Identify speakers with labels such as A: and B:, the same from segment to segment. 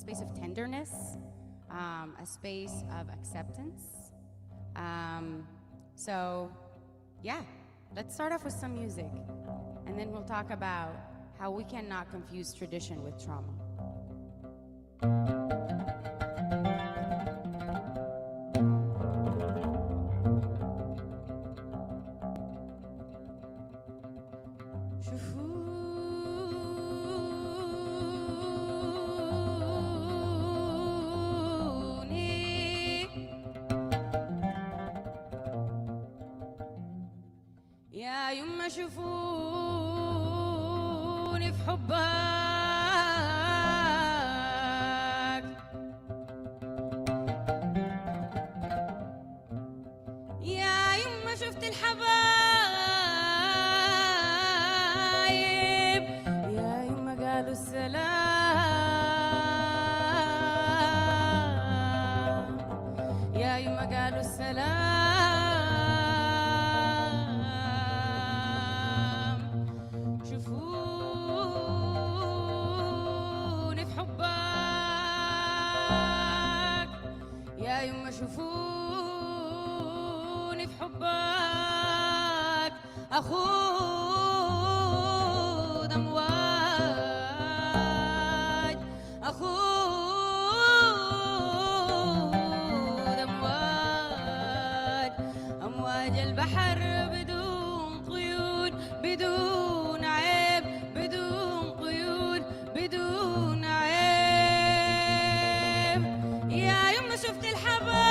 A: space of tenderness, a space of acceptance. So yeah, let's start off with some music, and then we'll talk about how we cannot confuse tradition with trauma. يا يما شوفوني في حبك، يا يما شفت الحبايب، يا يما قالوا السلام، يا يما قالوا السلام. شوفوني في حبك أخوض أمواج، أخوض أمواج، أمواج البحر بدون قيود، بدون عيب، بدون قيود، بدون عيب. يا يما شفت الحبايب،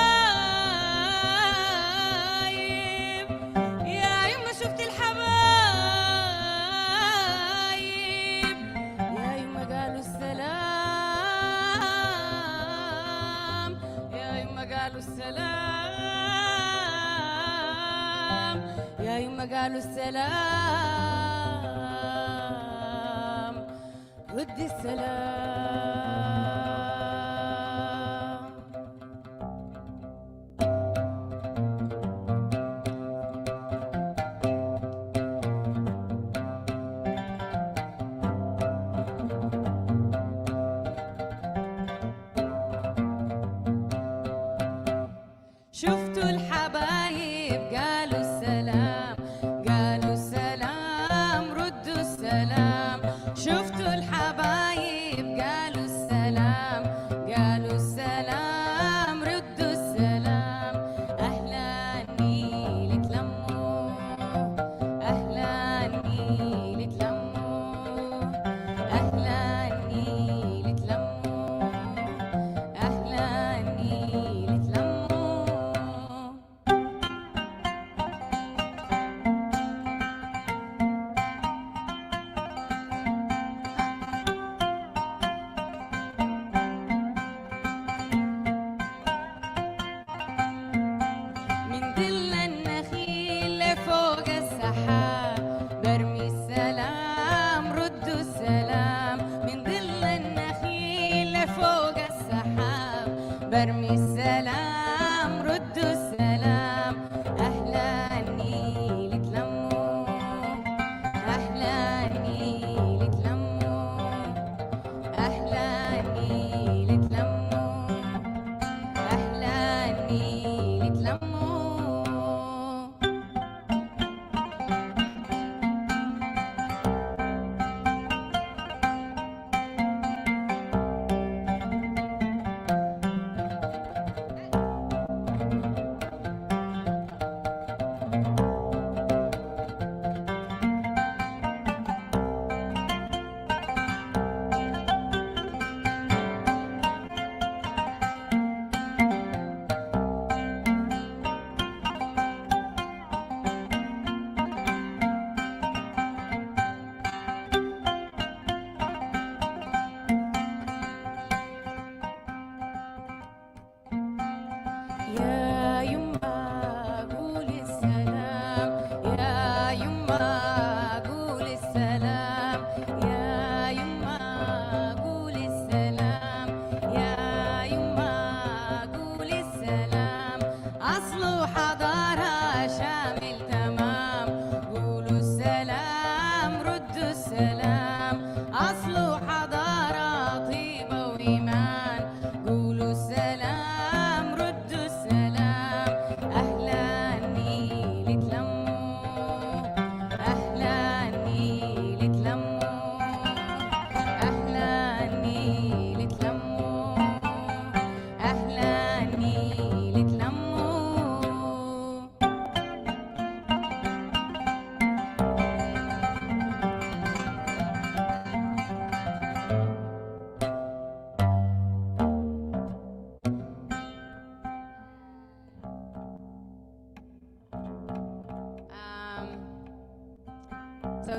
A: السلام، يا يما قالوا السلام، ردي السلام. شفتوا الحبايب قالوا السلام، قالوا السلام، ردوا السلام. شفتوا الحبايب قالوا السلام، قالوا السلام، ردوا السلام. أهلا نيل تلموا، أهلا نيل تلموا، أهلا نيل تلموا، أهلا نيل تلموا. برمي السلام، ردوا السلام. أهلا نيل تلموا، أهلا نيل تلموا، أهلا نيل تلموا، أهلا نيل تلموا. أصله حضارة طيبة وإيمان.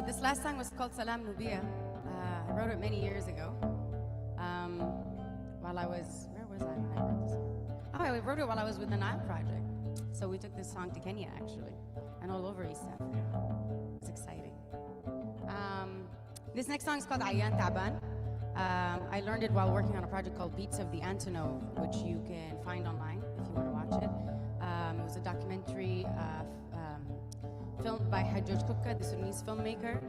A: This last song was called Salam Nubia. I wrote it many years ago. While I was, where was I when I wrote this song? Oh, I wrote it while I was with the Nile Project. So we took this song to Kenya, actually, and all over East Africa. It was exciting. This next song is called Ayyan Taban. I learned it while working on a project called Beats of the Antonov, which you can find online if you want to watch it. It was a documentary filmed by Hajjaj Kukka, the Sudanese filmmaker,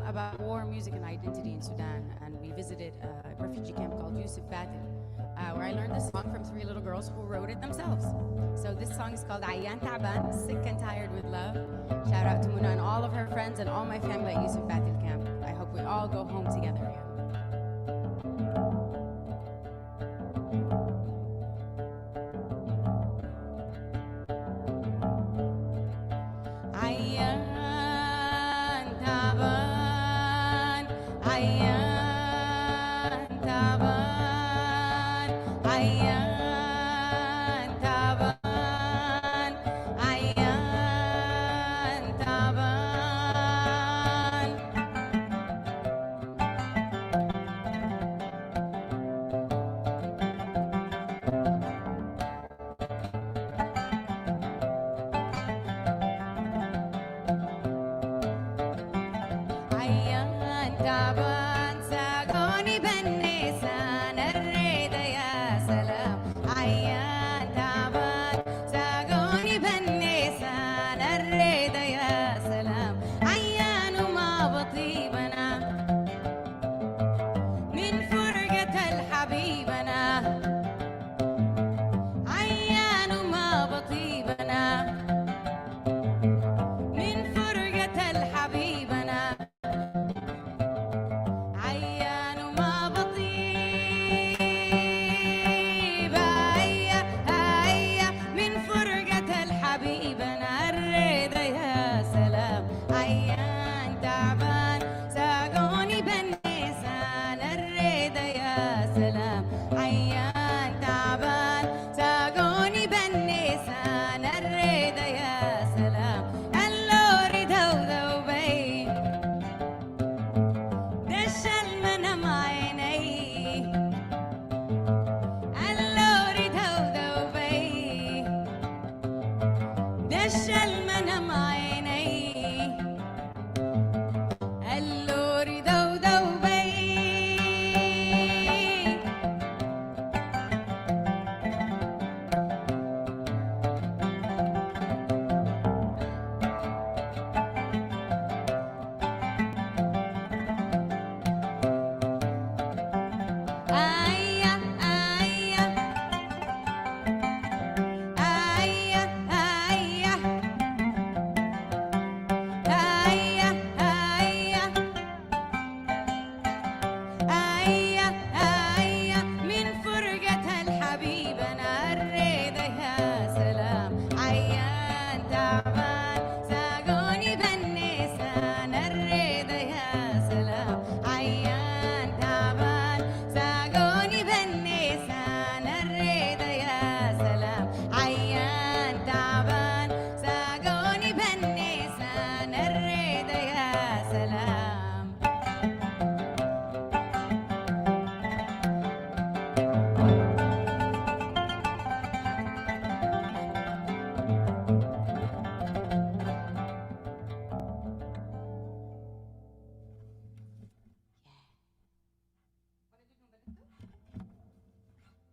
A: about war, music, and identity in Sudan. And we visited a refugee camp called Yusuf Batil, where I learned this song from 3 little girls who wrote it themselves. So this song is called Ayyan Taban, Sick and Tired with Love. Shout out to Muna and all of her friends and all my family at Yusuf Batil camp. I hope we all go home together again.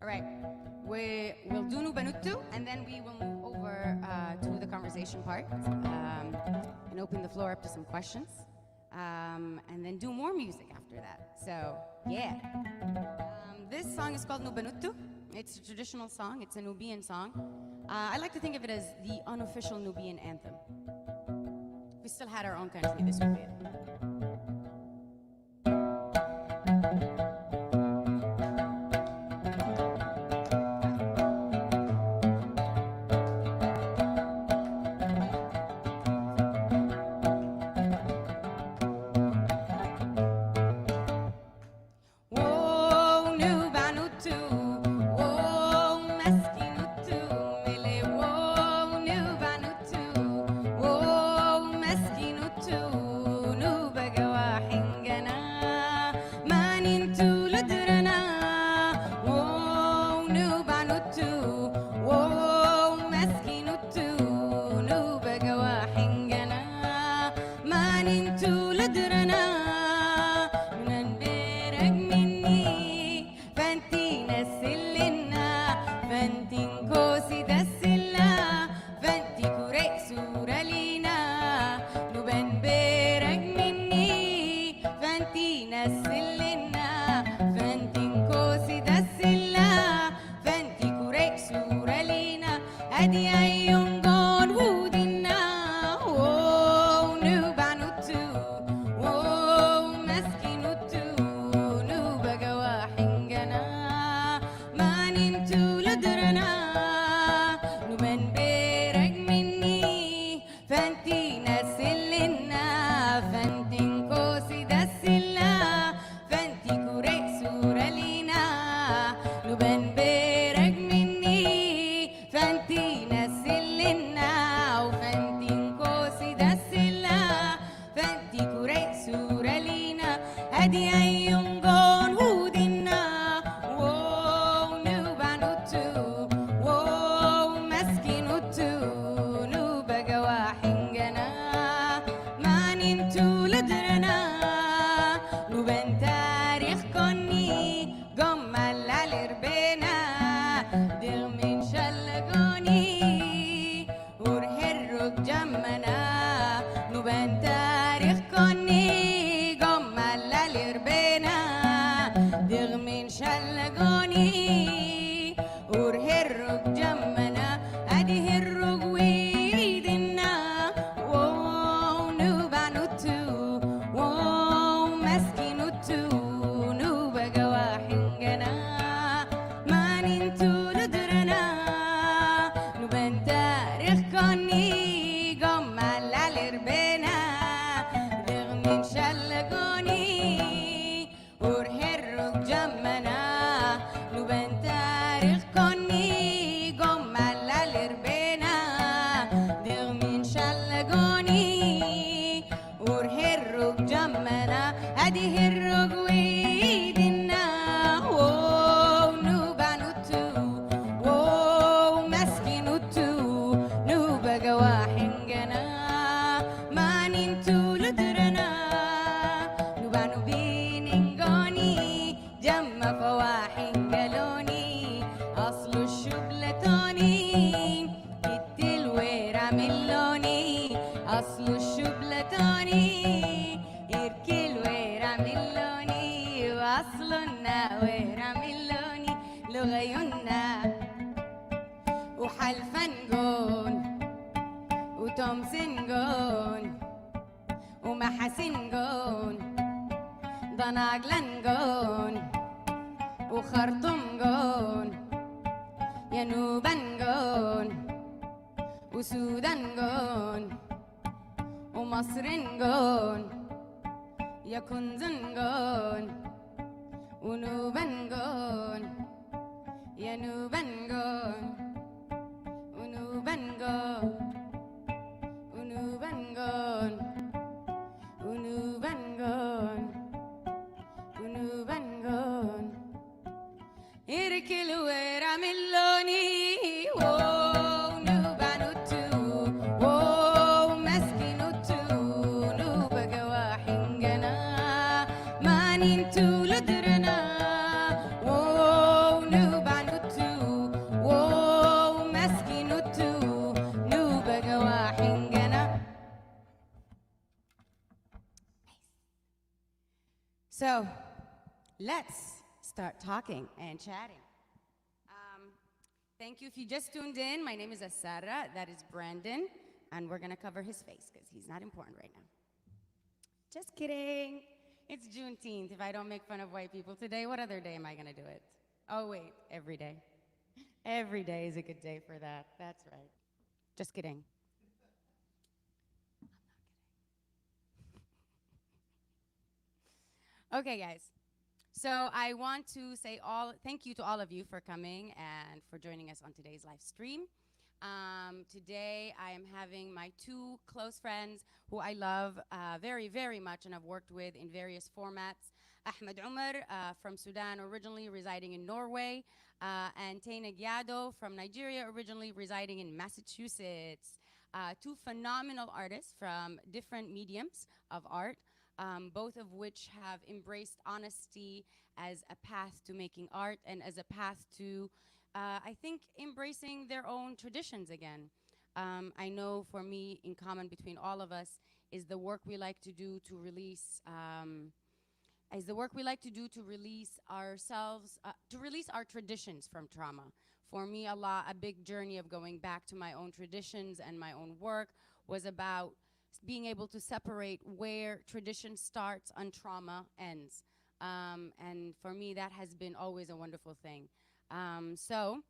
A: All right, we'll do Nubanuttu, and then we will move over to the conversation part and open the floor up to some questions, and then do more music after that. So, yeah. This song is called Nubanuttu. It's a traditional song. It's a Nubian song. I like to think of it as the unofficial Nubian anthem. If we still had our own country, this would be it. No فانتينا السلنا فانتين كوسي دسلا فانتي كوري سورة لينا نبان بيرك مني فانتينا السلنا فانتين كوسي دسلا فانتي كوري سورة لينا أدي أيون غون ودنا نوبانوتو مسكينوتو نوبقى واحنجنا ما ننتو لدرنا نبان بيرك مني فانتينا سلنا فانتين كوسي دسلا فانتي كوري سورة لينا نبان بيرك مني فانتينا سلنا وفانتين كوسي دسلا فانتي كوري سورة لينا أدي أيون غون ودنا نوبانوتو مسكينوتو نوبقى واحنجنا ما ننتو لدرنا نبان تاريخ كوني قمال الربنا دغ من شلقوني ورهرق جمنا نبان تاريخ كوني قمال الربنا دغ من شلقوني ورهرق جمنا أدي هرق ويدنا نوبانوتو مسكينوتو نوبقى واحنجنا ما ننتو لدرنا نبان تاريخ كوني قمال الربنا دغ من شلقوني ورهرق جمنا نبان تاريخ كوني قمال الربنا دغ من شلقوني ورهرق جمنا أدي هرق ويدنا نوبانوتو مسكينوتو نوبقى واحنجنا ما ننتو لدرنا نوبانو بيننغوني جمع فواحنجلوني أصل الشبلتوني كتل ويرا ملوني أصل الشبلتوني يركل ويرا ملوني وأصلنا ويرا ملوني لغينا وحلفنجون وتومسنجون ومحاسنجون ضناجلنجون وخرطومجون ينوبنجون وسودانجون ومصرنجون يكنزنجون ونوبنجون ينوبنجون ونوبنجون ونوبنجون ونوبنجون ونوبنجون يركل ويراملوني نوبانوتو مسكينوتو نوبقى واحنجنا ما ننتو لدرنا نوبانوتو مسكينوتو نوبقى واحنجنا. So let's start talking and chatting. Thank you if you just tuned in. My name is Alsarah, that is Brandon, and we're gonna cover his face because he's not important right now. Just kidding. It's Juneteenth. If I don't make fun of white people today, what other day am I gonna do it? Oh wait, every day. Every day is a good day for that. That's right. Just kidding. Okay, guys. So I want to say thank you to all of you for coming and for joining us on today's live stream. Today I am having my two close friends who I love very, very much and have worked with in various formats. Ahmed Umar from Sudan, originally residing in Norway, and Taina Gyado from Nigeria, originally residing in Massachusetts. Two phenomenal artists from different mediums of art. both of which have embraced honesty as a path to making art and as a path to, I think, embracing their own traditions again. I know for me, in common between all of us, is the work we like to do to release. Is the work we like to do to release ourselves, to release our traditions from trauma. For me, a big journey of going back to my own traditions and my own work was about being able to separate where tradition starts and trauma ends. And for me, that has been always a wonderful thing. So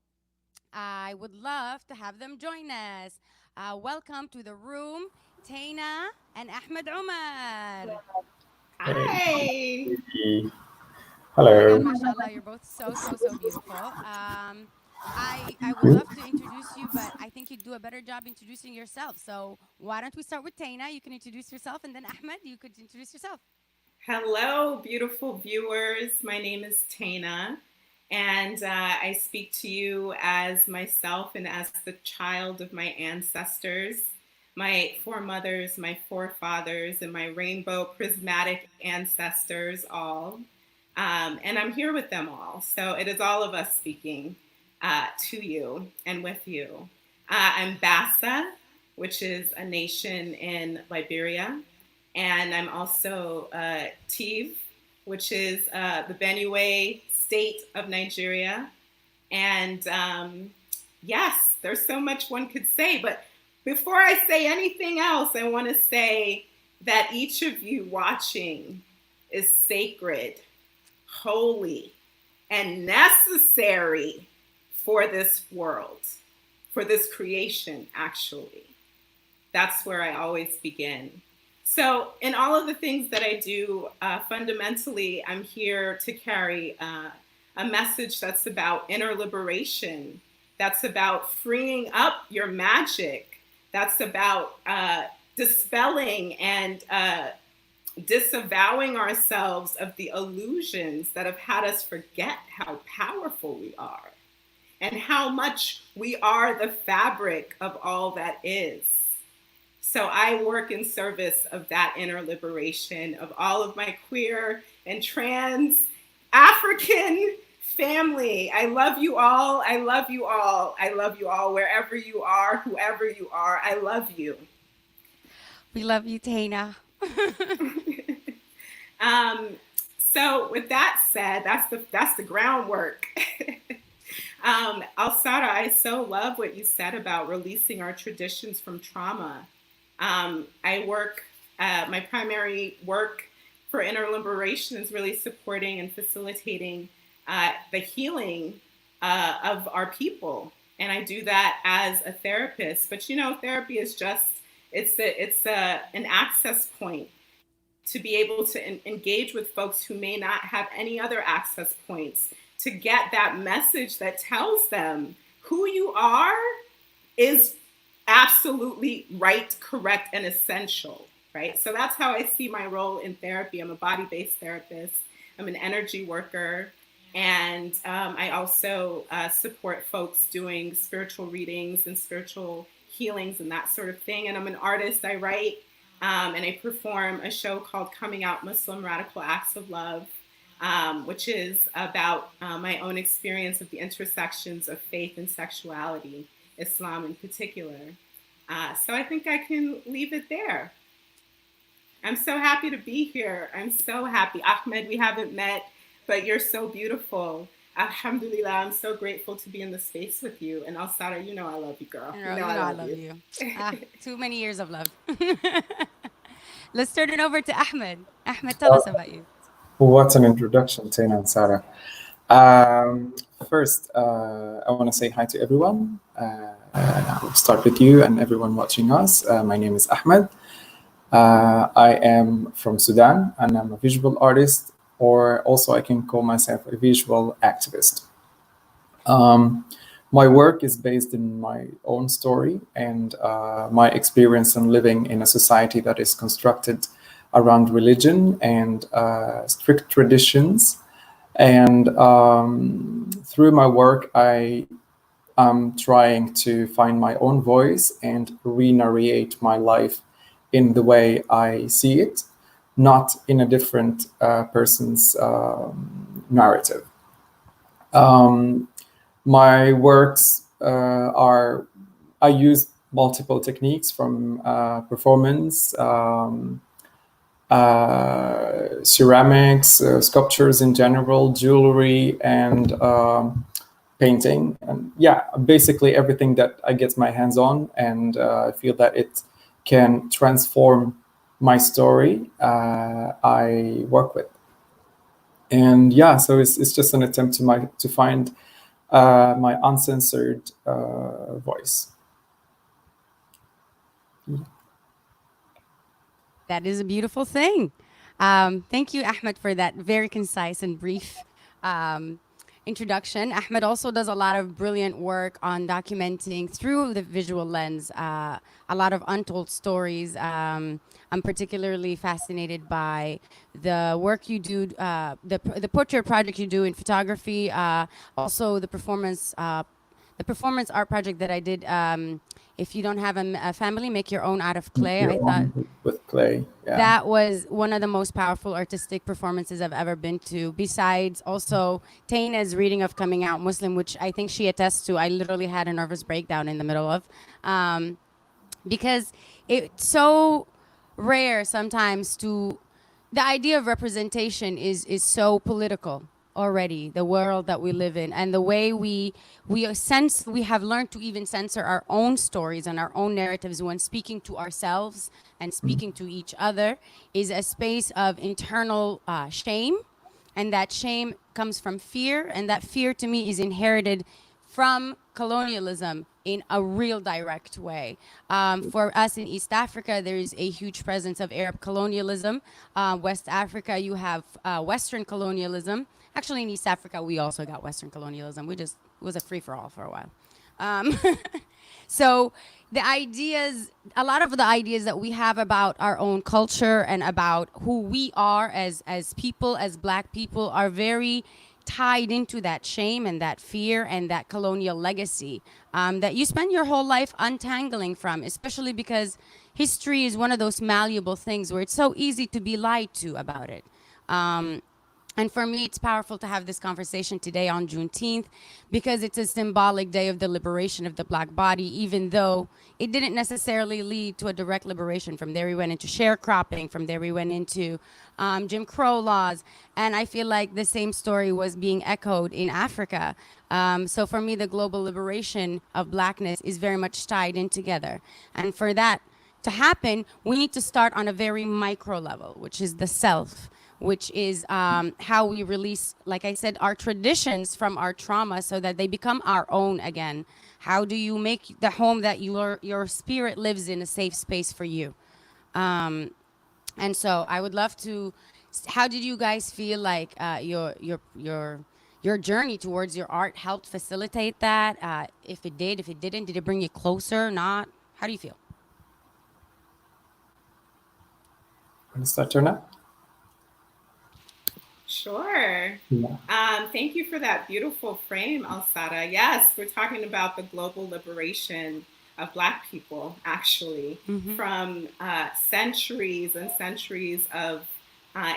A: I would love to have them join us. Welcome to the room, Taina and Ahmed Omar.
B: Hi.
C: Hello.
A: Oh my God, mashallah, you're both so beautiful. I would love to introduce you, but I think you'd do a better job introducing yourself. So why don't we start with Taina? You can introduce yourself, and then Ahmed, you could introduce yourself.
B: Hello, beautiful viewers. My name is Taina, and I speak to you as myself and as the child of my ancestors, my foremothers, my forefathers, and my rainbow prismatic ancestors all. And I'm here with them all. So it is all of us speaking to you and with you. I'm Bassa, which is a nation in Liberia. And I'm also Tiv, which is the Benue state of Nigeria. And yes, there's so much one could say. But before I say anything else, I want to say that each of you watching is sacred, holy, and necessary for this world, for this creation, actually. That's where I always begin. So in all of the things that I do, fundamentally, I'm here to carry a message that's about inner liberation, that's about freeing up your magic, that's about dispelling and disavowing ourselves of the illusions that have had us forget how powerful we are and how much we are the fabric of all that is. So I work in service of that inner liberation of all of my queer and trans African family. I love you all. I love you all. I love you all. Wherever you are, whoever you are, I love you.
A: We love you, Taina.
B: So with that said, that's the groundwork. Alsarah, I so love what you said about releasing our traditions from trauma. I work, my primary work for inner liberation is really supporting and facilitating the healing of our people. And I do that as a therapist. But you know, therapy is just, it's an access point to be able to engage with folks who may not have any other access points, to get that message that tells them who you are is absolutely right, correct, and essential, right? So that's how I see my role in therapy. I'm a body-based therapist. I'm an energy worker. And I also support folks doing spiritual readings and spiritual healings and that sort of thing. And I'm an artist. I write and I perform a show called Coming Out Muslim Radical Acts of Love, which is about my own experience of the intersections of faith and sexuality, Islam in particular. So I think I can leave it there. I'm so happy to be here. I'm so happy. Ahmed, we haven't met, but you're so beautiful. Alhamdulillah, I'm so grateful to be in the space with you. And Alsarah, you know I love you, girl.
A: You know I love you. Too many years of love. Let's turn it over to Ahmed. Ahmed, tell us about you.
C: What an introduction, Taina and Sarah. First, I want to say hi to everyone. I'll start with you and everyone watching us. My name is Ahmed. I am from Sudan and I'm a visual artist, or also I can call myself a visual activist. My work is based in my own story and my experience in living in a society that is constructed around religion and strict traditions. And through my work, I am trying to find my own voice and re-narrate my life in the way I see it, not in a different person's narrative. My works I use multiple techniques from performance, ceramics, sculptures in general, jewelry, and painting. And yeah, basically everything that I get my hands on, and I feel that it can transform my story, I work with. And yeah, so it's just an attempt to find my uncensored voice.
A: That is a beautiful thing. Thank you, Ahmed, for that very concise and brief introduction. Ahmed also does a lot of brilliant work on documenting through the visual lens a lot of untold stories. I'm particularly fascinated by the work you do, the portrait project you do in photography, also the performance art project that I did. If you don't have a family, make your own out of clay. I thought
C: with clay. Yeah.
A: That was one of the most powerful artistic performances I've ever been to. Besides also Taina's reading of Coming Out Muslim, which I think she attests to. I literally had a nervous breakdown in the middle of, because it's so rare sometimes the idea of representation is so political already, the world that we live in, and the way we have learned to even censor our own stories and our own narratives when speaking to ourselves and speaking to each other is a space of internal shame, and that shame comes from fear, and that fear to me is inherited from colonialism in a real direct way. For us in East Africa, there is a huge presence of Arab colonialism. West Africa, you have Western colonialism. Actually, in East Africa, we also got Western colonialism. It was a free-for-all for a while. So a lot of the ideas that we have about our own culture and about who we are as people, as Black people, are very tied into that shame and that fear and that colonial legacy that you spend your whole life untangling from, especially because history is one of those malleable things where it's so easy to be lied to about it. And for me, it's powerful to have this conversation today on Juneteenth because it's a symbolic day of the liberation of the Black body, even though it didn't necessarily lead to a direct liberation. From there, we went into sharecropping. From there, we went into Jim Crow laws. And I feel like the same story was being echoed in Africa. So for me, the global liberation of Blackness is very much tied in together. And for that to happen, we need to start on a very micro level, which is the self, which is how we release, like I said, our traditions from our trauma so that they become our own again. How do you make the home that your spirit lives in a safe space for you? And so I would love to, how did you guys feel like your journey towards your art helped facilitate that? If it did, if it didn't, did it bring you closer, not? How do you feel?
C: Want to start, Jonah?
B: Sure.
C: Yeah.
B: Thank you for that beautiful frame, Alsarah. Yes, we're talking about the global liberation of Black people, actually, from centuries and centuries of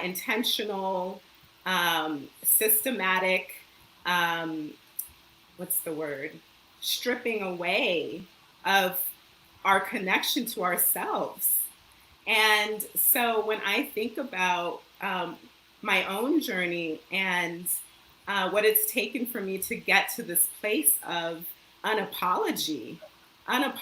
B: intentional, systematic, stripping away of our connection to ourselves. And so when I think about my own journey and what it's taken for me to get to this place of unapology, not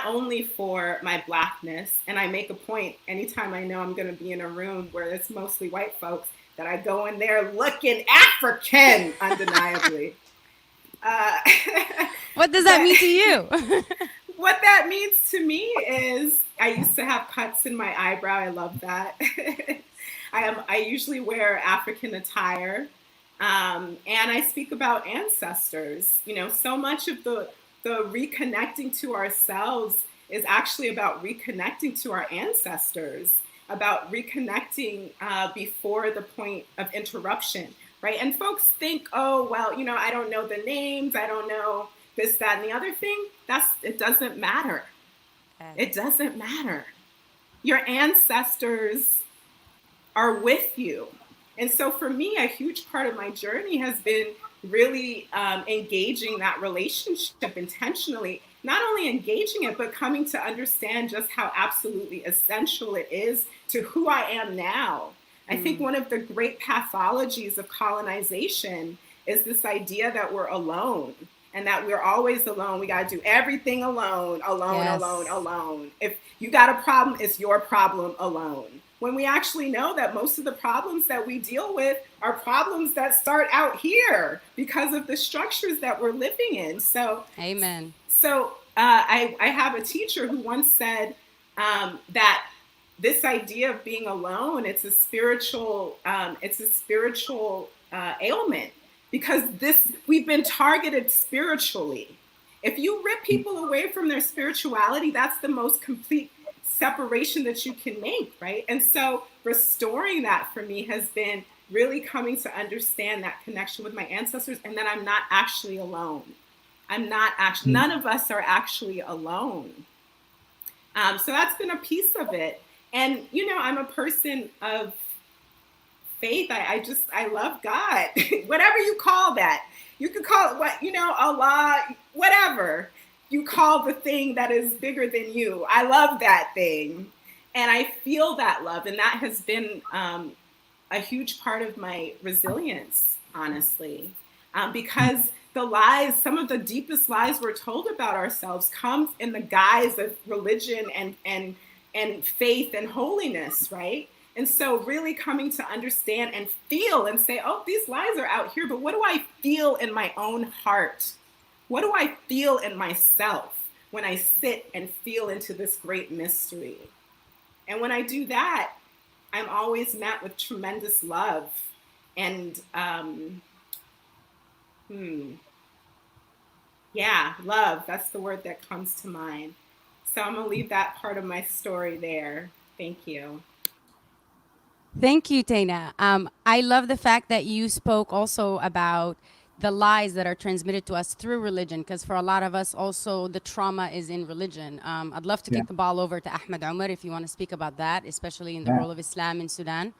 B: only for my Blackness, and I make a point anytime I know I'm going to be in a room where it's mostly white folks that I go in there looking African, undeniably.
A: What does that mean to you?
B: What that means to me is I used to have cuts in my eyebrow. I love that. I usually wear African attire, and I speak about ancestors. You know, so much of the reconnecting to ourselves is actually about reconnecting to our ancestors, about reconnecting before the point of interruption, right? And folks think, oh, well, you know, I don't know the names, I don't know this, that, and the other thing. It doesn't matter. It doesn't matter. your ancestors are with you. And so for me, a huge part of my journey has been really engaging that relationship intentionally, not only engaging it, but coming to understand just how absolutely essential it is to who I am now. I think one of the great pathologies of colonization is this idea that we're alone and that we're always alone. We got to do everything alone, alone. If you got a problem, it's your problem alone. When we actually know that most of the problems that we deal with are problems that start out here because of the structures that we're living in. So,
A: amen.
B: So I have a teacher who once said that this idea of being alone, it's a spiritual ailment, because we've been targeted spiritually. If you rip people away from their spirituality, that's the most complete separation that you can make, right? And so restoring that for me has been really coming to understand that connection with my ancestors, and that I'm not actually alone. None of us are actually alone. So that's been a piece of it. And, you know, I'm a person of faith. I love God, whatever you call that. You could call it Allah, whatever you call the thing that is bigger than you. I love that thing. And I feel that love. And that has been a huge part of my resilience, honestly, because the lies, some of the deepest lies we're told about ourselves comes in the guise of religion and faith and holiness, right? And so really coming to understand and feel and say, oh, these lies are out here, but what do I feel in my own heart? What do I feel in myself when I sit and feel into this great mystery? And when I do that, I'm always met with tremendous love. And love, that's the word that comes to mind. So I'm gonna leave that part of my story there. Thank you.
A: Thank you, Tana. I love the fact that you spoke also about the lies that are transmitted to us through religion, because for a lot of us also the trauma is in religion. I'd love to kick the ball over to Ahmed Umar if you want to speak about that, especially in the role of Islam in Sudan.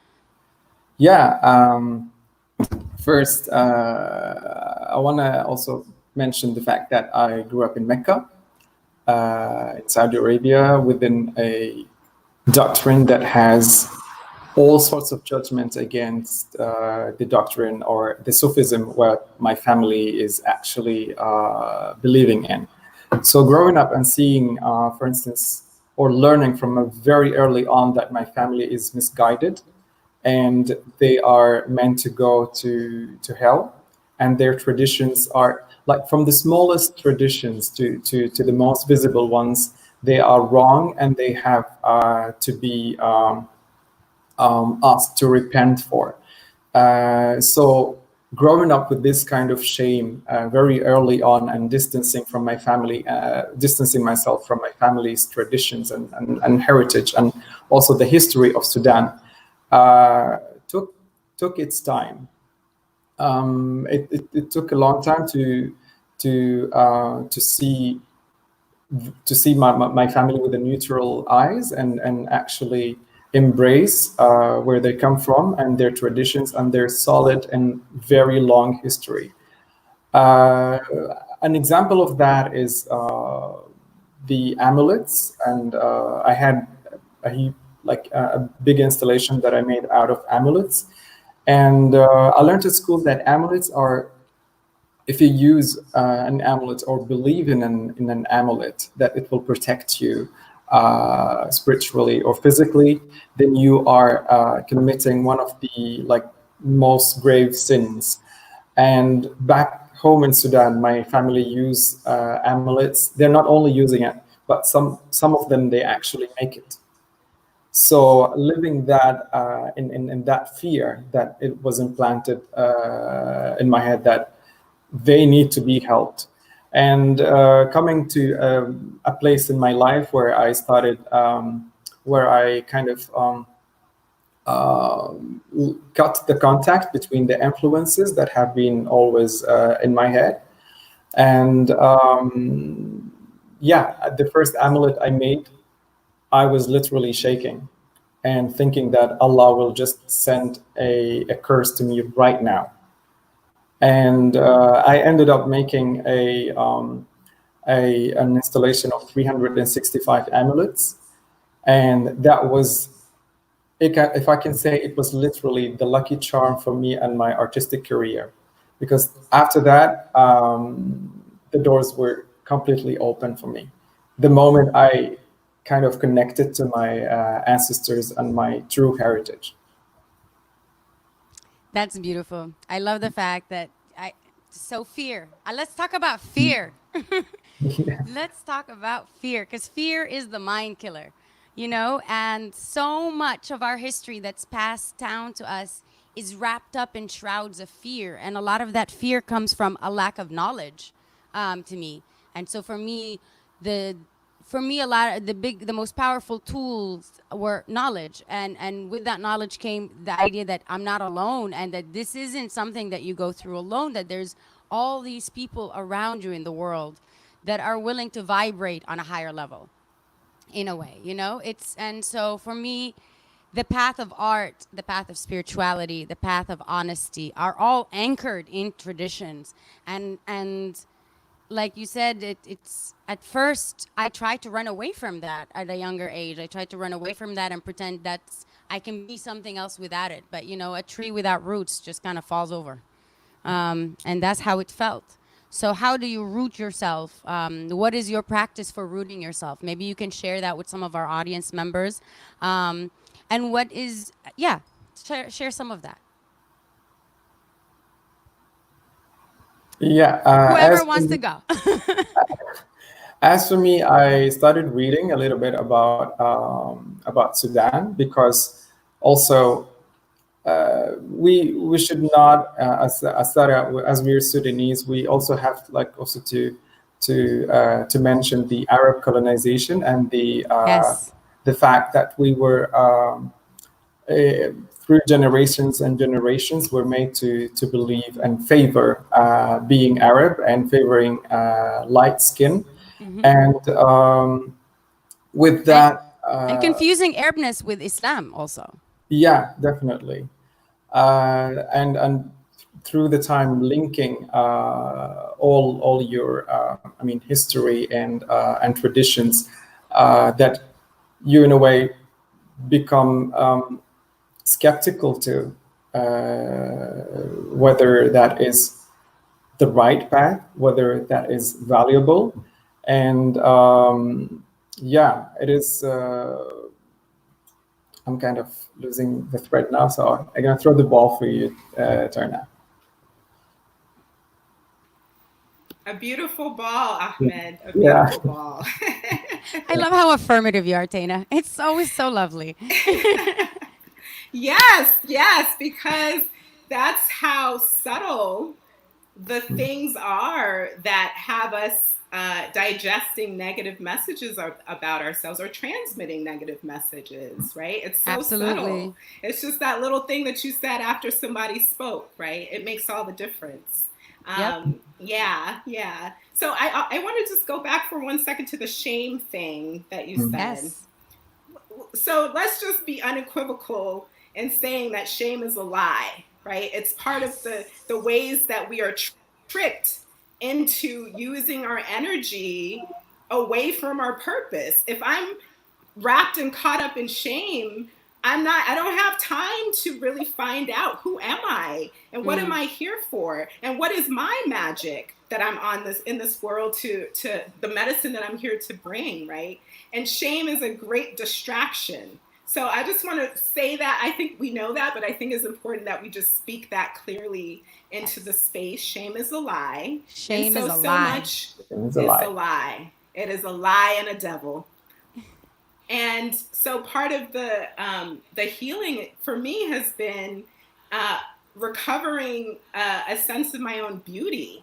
C: First, I want to also mention the fact that I grew up in Mecca, in Saudi Arabia, within a doctrine that has all sorts of judgments against the doctrine or the Sufism what my family is actually believing in. So growing up and seeing, for instance, or learning from a very early on that my family is misguided and they are meant to go to hell, and their traditions are like from the smallest traditions to the most visible ones, they are wrong and they have to be asked to repent for. So growing up with this kind of shame very early on and distancing from my family, distancing myself from my family's traditions and heritage, and also the history of Sudan, took its time. It took a long time to see my family with the neutral eyes and actually embrace where they come from and their traditions and their solid and very long history. An example of that is the amulets, and I had a big installation that I made out of amulets, and I learned at school that amulets are, if you use an amulet or believe in an amulet that it will protect you spiritually or physically, then you are committing one of the most grave sins. And back home in Sudan, my family use amulets. They're not only using it, but some of them, they actually make it. So living that in that fear that it was implanted in my head that they need to be helped. And coming to a place in my life where I started, where I kind of cut the contact between the influences that have been always in my head. And the first amulet I made, I was literally shaking and thinking that Allah will just send a curse to me right now. And I ended up making an installation of 365 amulets, and that was, if I can say, it was literally the lucky charm for me and my artistic career, because after that, the doors were completely open for me. The moment I kind of connected to my ancestors and my true heritage.
A: That's beautiful. I love the fact that fear. Let's talk about fear.
C: Yeah.
A: Let's talk about fear, because fear is the mind killer, you know? And so much of our history that's passed down to us is wrapped up in shrouds of fear. And a lot of that fear comes from a lack of knowledge, to me. And so for me, a lot of the most powerful tools were knowledge, and with that knowledge came the idea that I'm not alone, and that this isn't something that you go through alone, that there's all these people around you in the world that are willing to vibrate on a higher level, in a way, you know? And so for me, the path of art, the path of spirituality, the path of honesty are all anchored in traditions. And like you said, it's at first I tried to run away from that at a younger age. I tried to run away from that and pretend that I can be something else without it. But you know, a tree without roots just kind of falls over, and that's how it felt. So how do you root yourself? What is your practice for rooting yourself? Maybe you can share that with some of our audience members. And what is, share some of that.
C: Yeah.
A: Whoever wants to go.
C: As for me, I started reading a little bit about Sudan, because also we should not, as we're Sudanese, we also have also to mention the Arab colonization and the
A: Yes.
C: the fact that we were through generations and generations were made to believe and favor being Arab and favoring light skin.
A: Mm-hmm.
C: And with that,
A: and confusing Arabness with Islam also.
C: Yeah, definitely. And through the time linking all your history and traditions, that you in a way become skeptical to whether that is the right path, whether that is valuable. And it is. I'm kind of losing the thread now, so I'm gonna throw the ball for you, Tarna.
B: A beautiful ball, Ahmed. A beautiful ball.
A: I love how affirmative you are, Tana. It's always so lovely.
B: Yes, because that's how subtle the things are that have us digesting negative messages about ourselves or transmitting negative messages, right? It's so subtle. It's just that little thing that you said after somebody spoke, right? It makes all the difference.
A: Yep.
B: Yeah. So I want to just go back for 1 second to the shame thing that you said.
A: Yes.
B: So let's just be unequivocal in saying that shame is a lie, right? It's part of the ways that we are tricked into using our energy away from our purpose. If I'm wrapped and caught up in shame, I don't have time to really find out who am I and what am I here for and what is my magic that I'm in this world to the medicine that I'm here to bring, right? And shame is a great distraction. So I just want to say that. I think we know that, but I think it's important that we just speak that clearly into the space. Shame is a lie.
A: Shame is a
B: lie.
A: lie.
B: It's a lie. It is a lie and a devil. And so part of the healing for me has been recovering a sense of my own beauty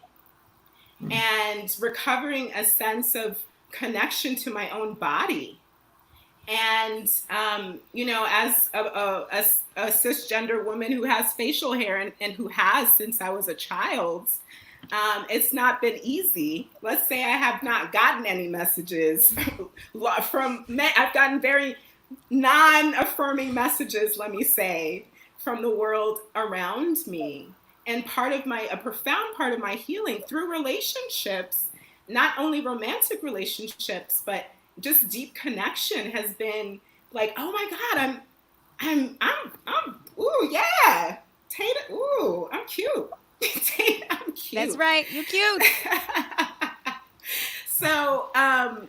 B: and recovering a sense of connection to my own body. And, as a cisgender woman who has facial hair and who has since I was a child, It's not been easy. Let's say I have not gotten any messages from men. I've gotten very non-affirming messages, let me say, from the world around me. And a profound part of my healing through relationships, not only romantic relationships, but just deep connection has been like, oh my God, ooh, yeah. Tata, ooh, I'm cute. Tata, I'm cute.
A: That's right, you're cute.
B: So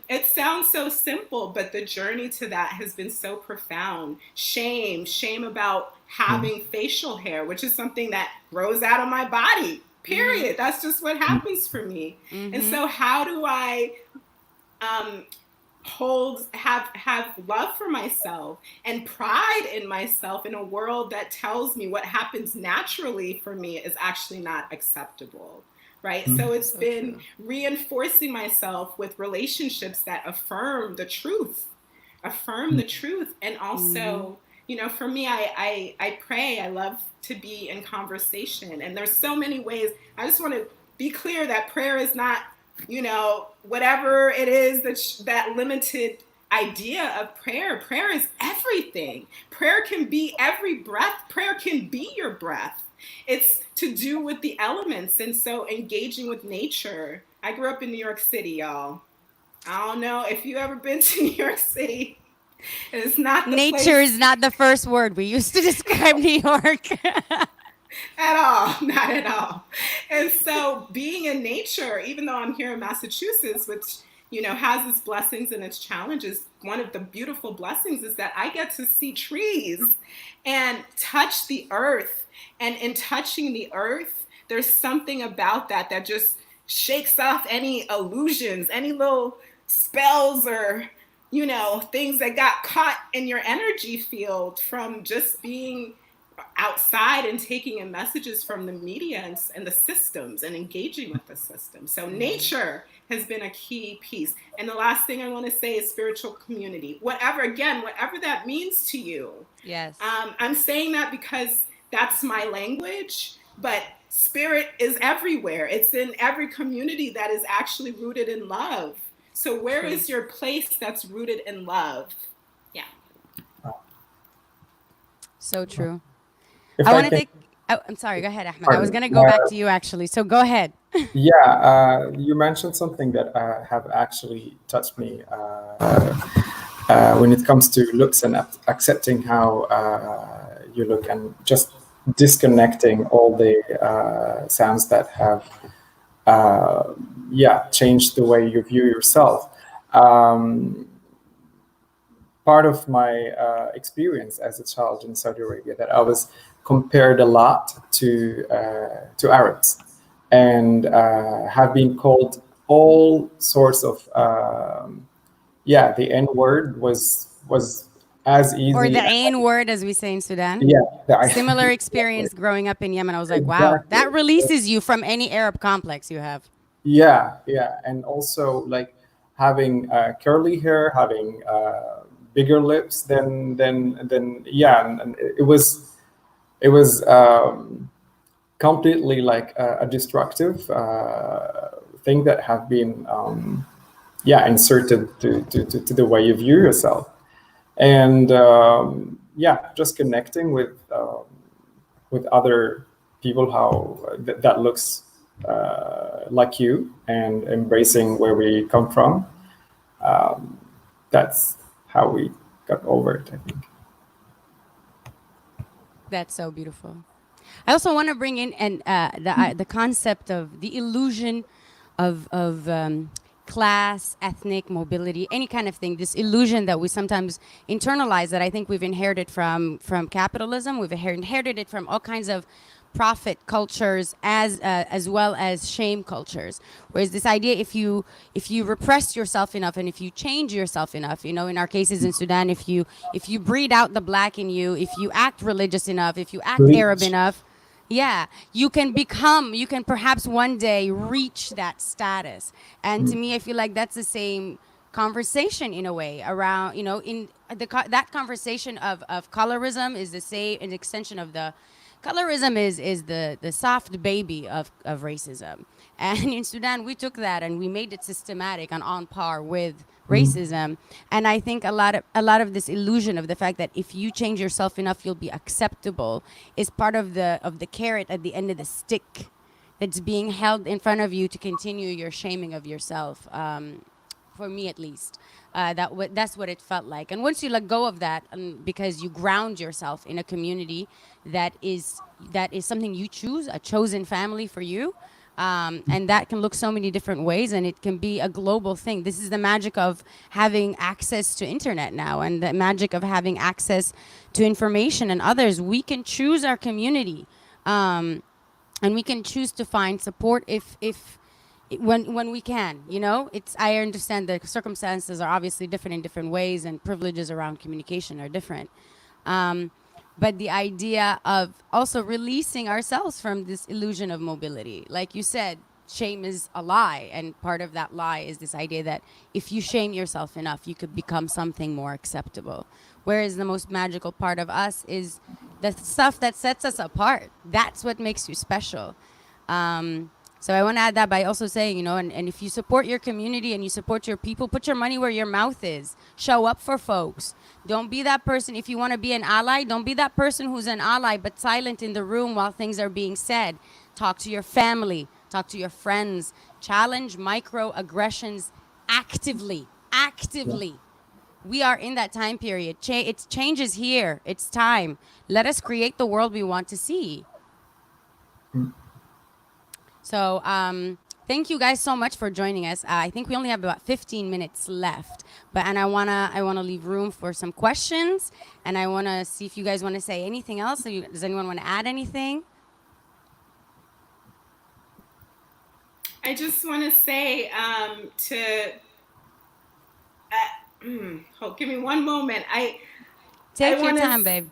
B: it sounds so simple, but the journey to that has been so profound. Shame about having facial hair, which is something that grows out of my body, period. That's just what happens for me. And so how do I have love for myself and pride in myself in a world that tells me what happens naturally for me is actually not acceptable, right? So it's been reinforcing myself with relationships that affirm the truth, and also, you know, for me, I pray. I love to be in conversation, and there's so many ways. I just want to be clear that prayer is not, you know, whatever it is that limited idea of prayer. Prayer is everything. Prayer can be every breath. Prayer can be your breath. It's to do with the elements. And so engaging with nature. I grew up in New York City, y'all. I don't know if you ever been to New York City. It's not the
A: Nature
B: place.
A: is not the first word we used to describe New York.
B: At all, not at all. And so being in nature, even though I'm here in Massachusetts, which, you know, has its blessings and its challenges, one of the beautiful blessings is that I get to see trees and touch the earth. And in touching the earth, there's something about that just shakes off any illusions, any little spells or, you know, things that got caught in your energy field from just being outside and taking in messages from the media and the systems and engaging with the system. So nature has been a key piece. And the last thing I want to say is spiritual community. Whatever that means to you.
A: Yes.
B: I'm saying that because that's my language, but spirit is everywhere. It's in every community that is actually rooted in love. So where is your place that's rooted in love? Yeah.
A: So true.
C: If
A: I want to
C: can-
A: think. Oh, I'm sorry. Go ahead, Ahmed. I
C: Pardon.
A: was going to go back to you actually. So go ahead.
C: You mentioned something that have actually touched me when it comes to looks and accepting how you look and just disconnecting all the sounds that have changed the way you view yourself. Part of my experience as a child in Saudi Arabia that I was compared a lot to Arabs, and have been called all sorts of the N word was as easy,
A: Or the Ain word, as we say in Sudan. Similar experience growing up in Yemen. I was like, wow, that releases you from any Arab complex you have.
C: And also like having curly hair, having bigger lips than and it was completely like a destructive thing that have been inserted to the way you view yourself, and just connecting with other people how that looks like you, and embracing where we come from. That's how we got over it, I think.
A: That's so beautiful. I also want to bring in the concept of the illusion of class, ethnic mobility, any kind of thing. This illusion that we sometimes internalize, that I think we've inherited from capitalism. We've inherited it from all kinds of profit cultures as well as shame cultures. Whereas this idea, if you repress yourself enough and if you change yourself enough, you know, in our cases in Sudan, if you breed out the black in you, if you act religious enough, if you act Arab enough, you can perhaps one day reach that status. And to me, I feel like that's the same conversation in a way around, you know, in that conversation of colorism is the same, an extension of the colorism is the soft baby of racism. And in Sudan, we took that and we made it systematic and on par with racism. And I think a lot of this illusion of the fact that if you change yourself enough, you'll be acceptable is part of the carrot at the end of the stick that's being held in front of you to continue your shaming of yourself. For me, at least, that's what it felt like. And once you let go of that, because you ground yourself in a community that is something you choose, a chosen family for you. And that can look so many different ways, and it can be a global thing. This is the magic of having access to internet now, and the magic of having access to information and others. We can choose our community, and we can choose to find support when we can. You know, I understand the circumstances are obviously different in different ways, and privileges around communication are different. But the idea of also releasing ourselves from this illusion of mobility. Like you said, shame is a lie. And part of that lie is this idea that if you shame yourself enough, you could become something more acceptable. Whereas the most magical part of us is the stuff that sets us apart. That's what makes you special. So I want to add that by also saying, you know, and if you support your community and you support your people, put your money where your mouth is. Show up for folks. Don't be that person. If you want to be an ally, don't be that person who's an ally but silent in the room while things are being said. Talk to your family. Talk to your friends. Challenge microaggressions actively. Actively. We are in that time period. Change is here. It's time. Let us create the world we want to see. So thank you guys so much for joining us. I think we only have about 15 minutes left, and I wanna leave room for some questions, and I wanna see if you guys want to say anything else. Does anyone want to add anything?
B: I just want to say give me one moment.
A: Take your time, babe.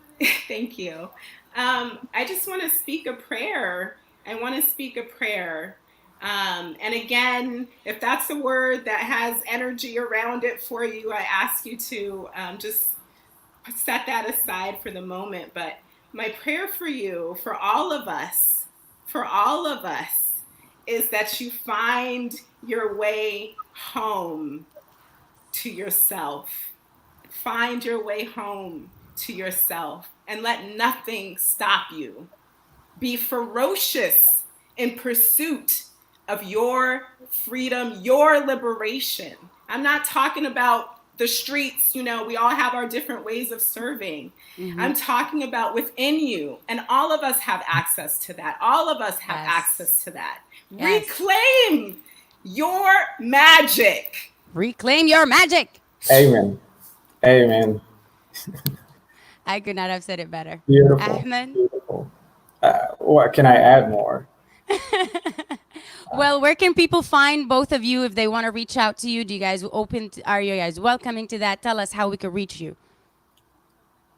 B: Thank you. I just want to speak a prayer. And again, if that's a word that has energy around it for you, I ask you to just set that aside for the moment. But my prayer for you, for all of us, is that you find your way home to yourself. Find your way home to yourself and let nothing stop you. Be ferocious in pursuit of your freedom, your liberation. I'm not talking about the streets, you know, we all have our different ways of serving. Mm-hmm. I'm talking about within you, and all of us have access to that. All of us have access to that. Yes. Reclaim your magic.
A: Reclaim your magic.
C: Amen. Amen.
A: I could not have said it better.
C: Beautiful.
A: Ahmed?
C: Beautiful. What can I add more?
A: Well, where can people find both of you if they want to reach out to you? Are you guys welcoming to that? Tell us how we could reach you.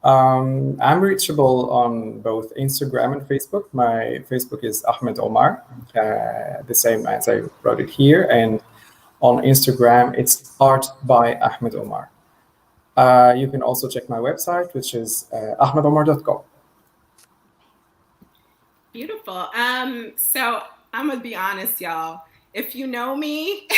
C: I'm reachable on both Instagram and Facebook. My Facebook is Ahmed Omar, the same as I wrote it here. And on Instagram, it's Art by Ahmed Omar. You can also check my website, which is ahmedomar.com.
B: Beautiful. So I'm gonna be honest, y'all. If you know me,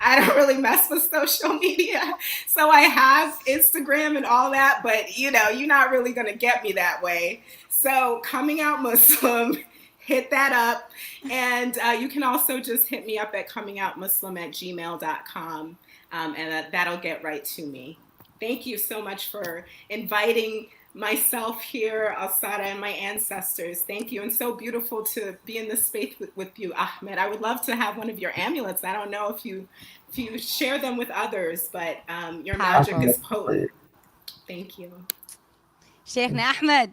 B: I don't really mess with social media. So I have Instagram and all that, but you know, you're not really gonna get me that way. So Coming Out Muslim, hit that up. And you can also just hit me up at comingoutmuslim@gmail.com, and that'll get right to me. Thank you so much for inviting myself here, Alsarah, and my ancestors. Thank you. And so beautiful to be in this space with you, Ahmed. I would love to have one of your amulets. I don't know if you share them with others, but your magic is potent. Thank you.
A: Sheikhna Ahmed.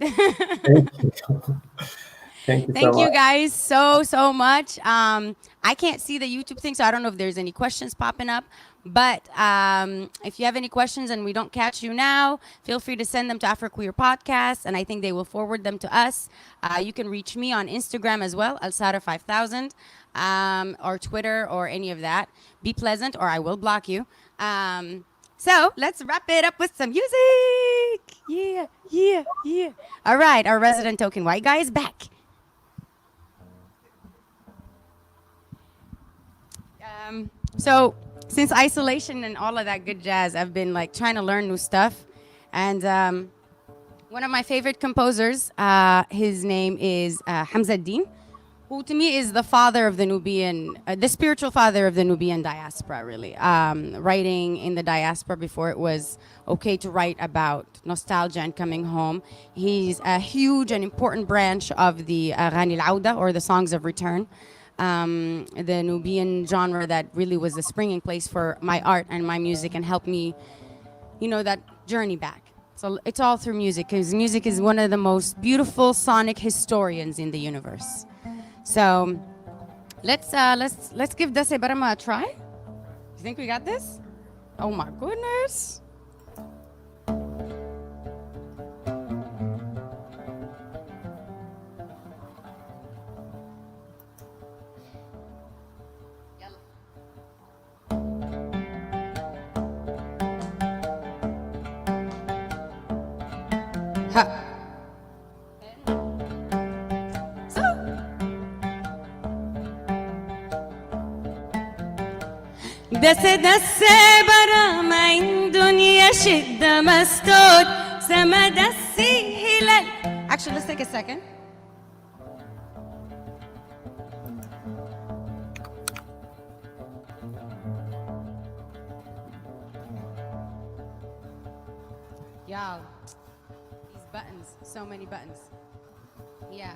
C: Thank you.
A: Thank you guys so much. I can't see the YouTube thing, so I don't know if there's any questions popping up. But if you have any questions and we don't catch you now, feel free to send them to AfroQueer Podcast, and I think they will forward them to us. You can reach me on Instagram as well, Alsarah 5000, or Twitter or any of that. Be pleasant or I will block you. So let's wrap it up with some music. Yeah, yeah, yeah. All right, our resident token white guy is back. So since isolation and all of that good jazz, I've been like trying to learn new stuff. And one of my favorite composers, his name is Hamza Din, who to me is the father of the Nubian, the spiritual father of the Nubian diaspora, really. Writing in the diaspora before it was okay to write about nostalgia and coming home. He's a huge and important branch of the Ghani al-Auda, or the songs of return. The Nubian genre that really was the springing place for my art and my music and helped me, that journey back. So it's all through music, because music is one of the most beautiful sonic historians in the universe. So let's give Dase Barama a try. You think we got this? Oh my goodness. Ha. دس برا من دنیا شد مستود سما دسي هلال. Actually, let's take a second. Y'all, these buttons, so many buttons. Yeah.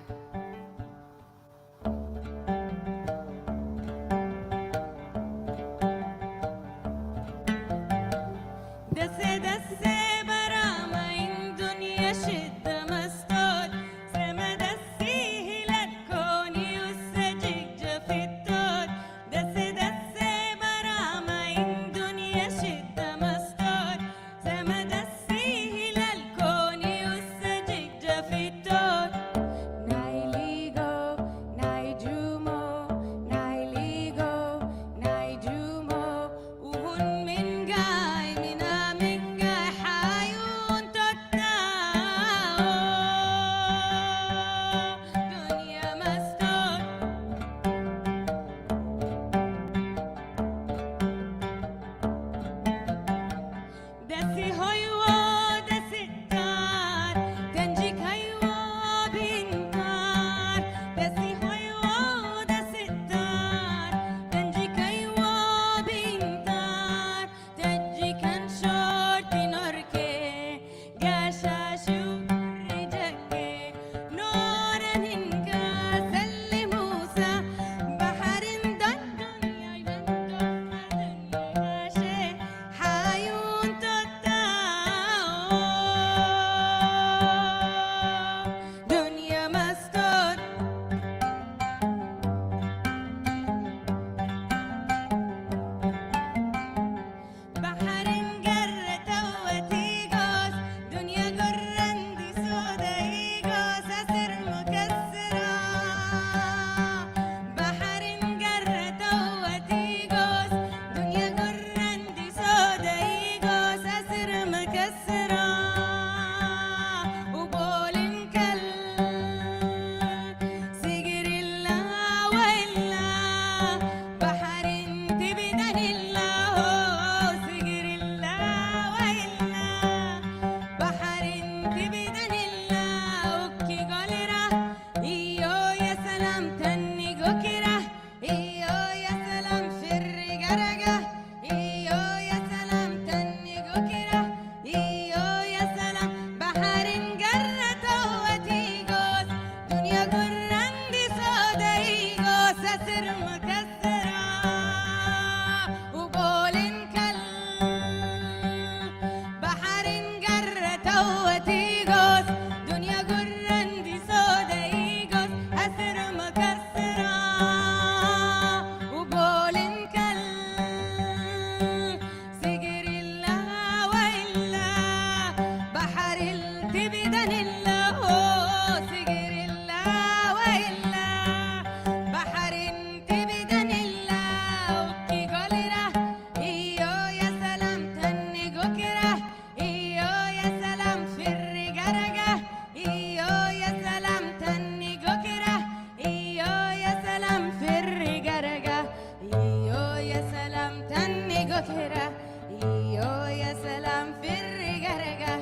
A: gokera iyo ya salam firri garaga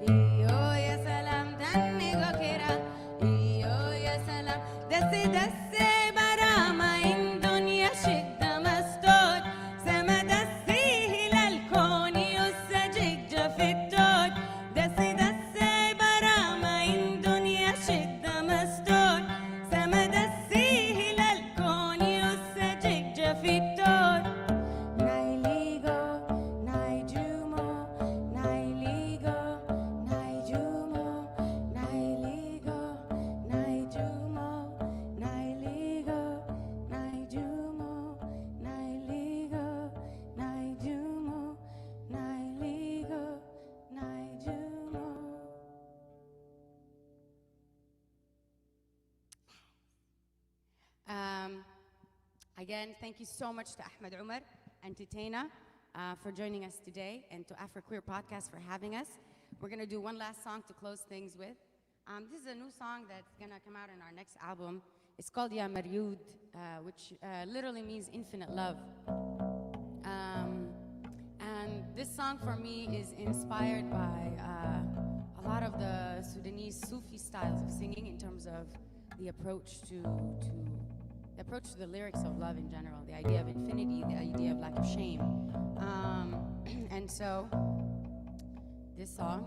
A: iyo ya salam tanni gokera iyo ya salam dasi dasi barama in dunya shidda mastod sama dasi hilal koni usajik jafitod dasi dasi barama in dunya shidda mastod sama dasi hilal koni usajik jafitod nailigo naijumo nailigo naijumo nailigo naijumo nailigo naijumo nailigo naijumo nailigo naijumo. Again, thank you so much to Ahmed Umar and to Taina for joining us today, and to AfroQueer Podcast for having us. We're going to do one last song to close things with. This is a new song that's going to come out in our next album. It's called Ya Maryud, which literally means infinite love. And this song for me is inspired by a lot of the Sudanese Sufi styles of singing in terms of the approach to the lyrics of love in general, the idea of infinity, the idea of lack of shame. And so this song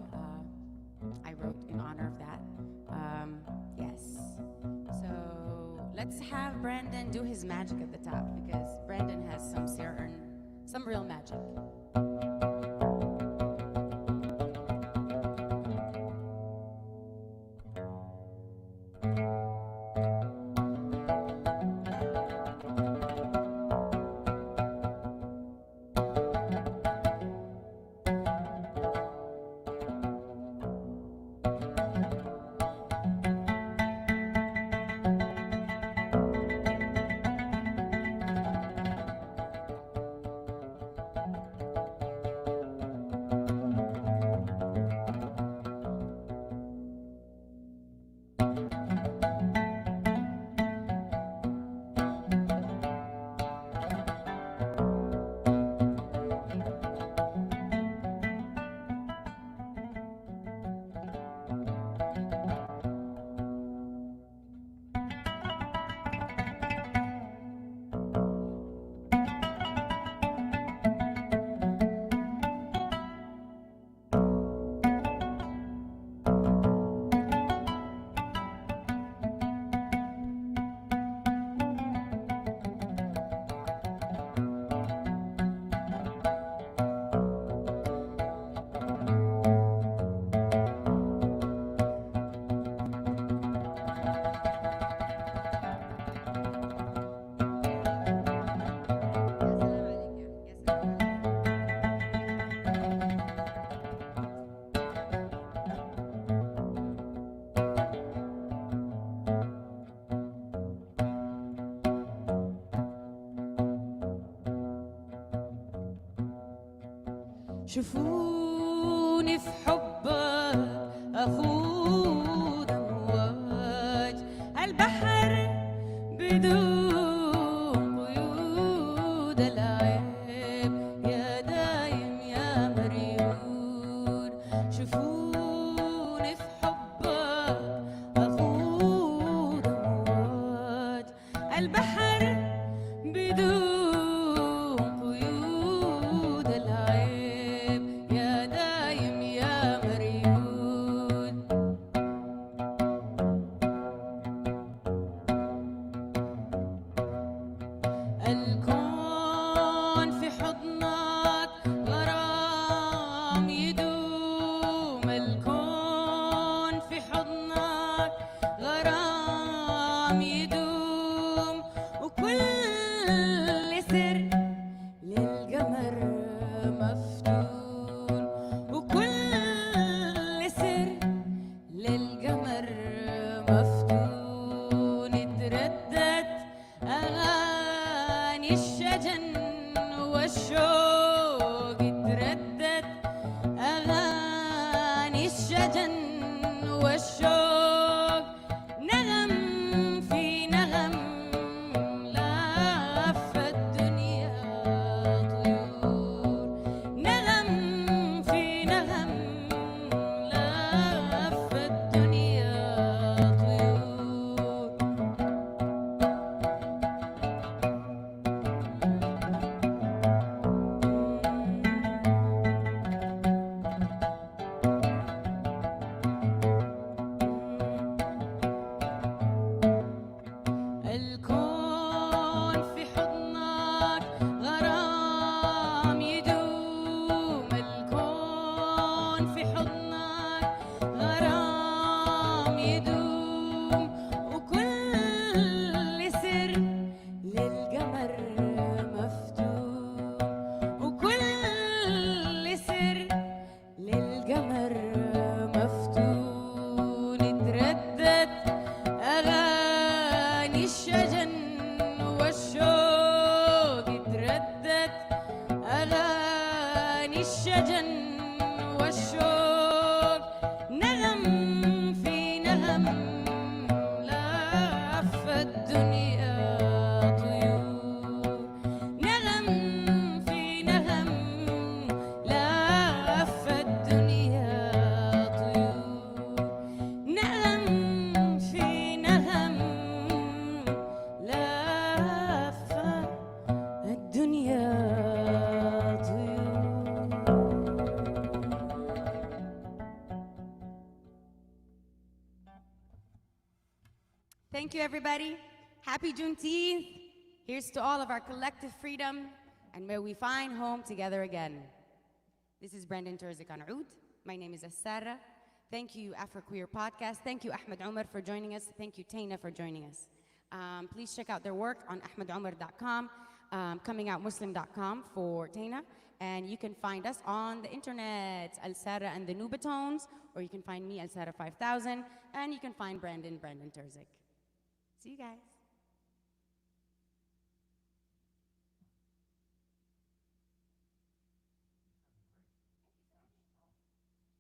A: I wrote in honor of that. Yes. So let's have Brandon do his magic at the top, because Brandon has some real magic. شوفوني في حبك أخوض أمواج البحر بدون قيود العيب يا دايم يا مريود شوفوني في حبك أخوض أمواج البحر بدون قيود العيب يا دايم يا مريود الكون في حضنك غرام يدوم الكون في حضنك غرام يدوم وكل سر للقمر مفتون وكل سر للقمر مفتون تردد أغاني الشجن والشوق تردد أغاني الشجن والشوق نغم في نغم لف الدنيا طيور Thank you, everybody. Happy Juneteenth. Here's to all of our collective freedom, and may we find home together again. This is Brandon Terzik on Oud. My name is Alsarah. Thank you, AfroQueer Podcast. Thank you, Ahmed Omar, for joining us. Thank you, Taina, for joining us. Please check out their work on ahmedomar.com, comingoutmuslim.com for Taina. And you can find us on the internet, Alsarah and the Nubatones, or you can find me, Alsarah 5000, and you can find Brandon Terzik. See you guys.